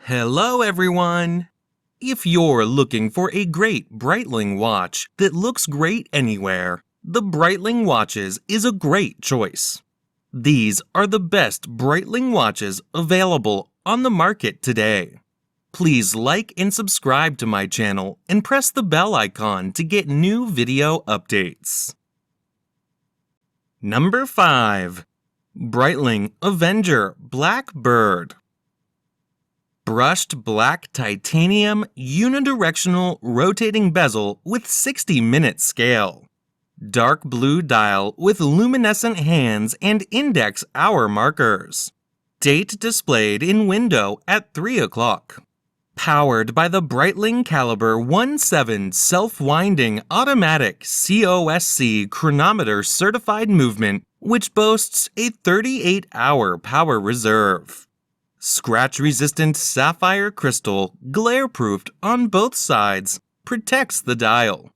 Hello everyone! If you're looking for a great Breitling watch that looks great anywhere, the Breitling watches is a great choice. These are the best Breitling watches available on the market today. Please like and subscribe to my channel and press the bell icon to get new video updates. Number 5. Breitling Avenger BlackBird. Brushed black titanium unidirectional rotating bezel with 60-minute scale. Dark blue dial with luminescent hands and index hour markers. Date displayed in window at 3 o'clock. Powered by the Breitling Caliber 17 self-winding automatic COSC chronometer certified movement, which boasts a 38-hour power reserve. Scratch-resistant sapphire crystal, glare-proofed on both sides, protects the dial.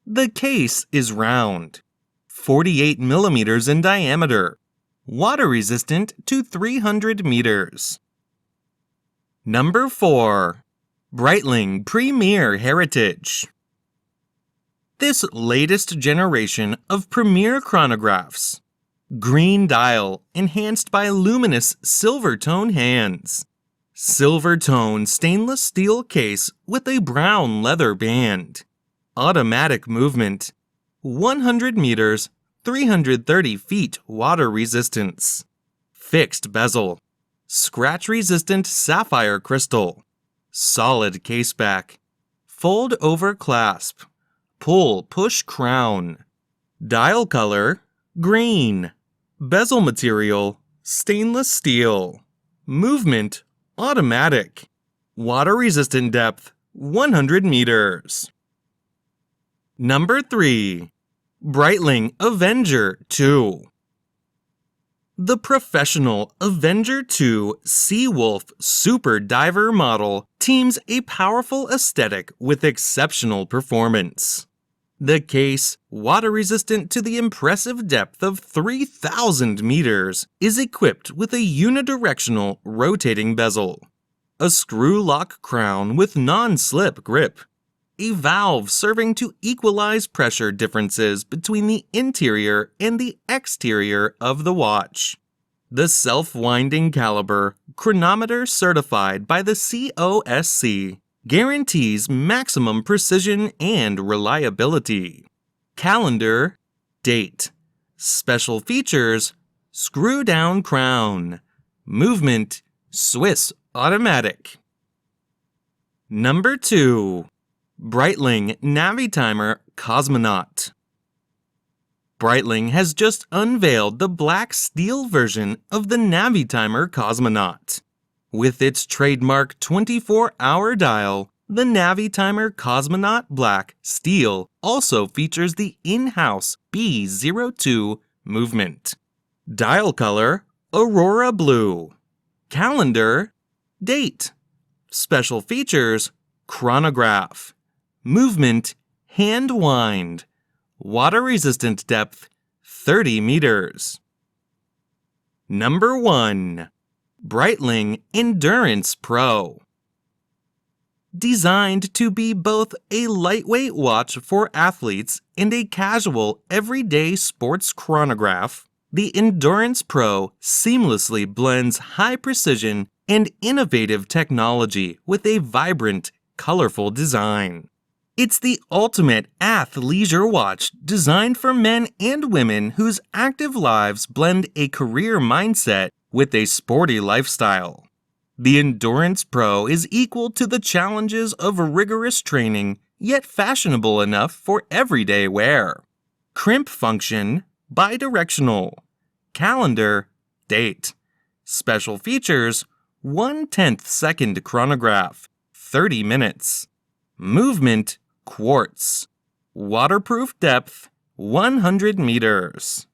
The case is round, 48 millimeters in diameter, water-resistant to 300 meters. Number 4. Breitling Premier Heritage. This latest generation of premier chronographs. Green dial enhanced by luminous silver tone hands. Silver tone stainless steel case with a brown leather band. Automatic movement. 100 meters, 330 feet water resistance. Fixed bezel. Scratch-resistant sapphire crystal. Solid caseback. Fold-over clasp. Pull-push crown. Dial color, green. Bezel material, stainless steel. Movement, automatic. Water-resistant depth, 100 meters. Number 3. Breitling Avenger 2. The professional Avenger 2 Seawolf Super Diver model teams a powerful aesthetic with exceptional performance. The case, water-resistant to the impressive depth of 3,000 meters, is equipped with a unidirectional rotating bezel, a screw-lock crown with non-slip grip, a valve serving to equalize pressure differences between the interior and the exterior of the watch. The self-winding caliber, chronometer certified by the COSC, guarantees maximum precision and reliability. Calendar, date. Special features, screw-down crown. Movement, Swiss automatic. Number 2. Breitling Navitimer Cosmonaut. Breitling has just unveiled the black steel version of the Navitimer Cosmonaut. With its trademark 24-hour dial, the Navitimer Cosmonaut Black Steel also features the in-house B02 movement. Dial color, Aurora Blue. Calendar, date. Special features, chronograph. Movement, hand wind. Water-resistant depth, 30 meters. Number 1. Breitling Endurance Pro. Designed to be both a lightweight watch for athletes and a casual, everyday sports chronograph, the Endurance Pro seamlessly blends high precision and innovative technology with a vibrant, colorful design. It's the ultimate athleisure watch designed for men and women whose active lives blend a career mindset with a sporty lifestyle. The Endurance Pro is equal to the challenges of rigorous training, yet fashionable enough for everyday wear. Crimp function, bidirectional. Calendar, date. Special features, 1/10 second chronograph, 30 minutes. Movement, quartz. Waterproof depth, 100 meters.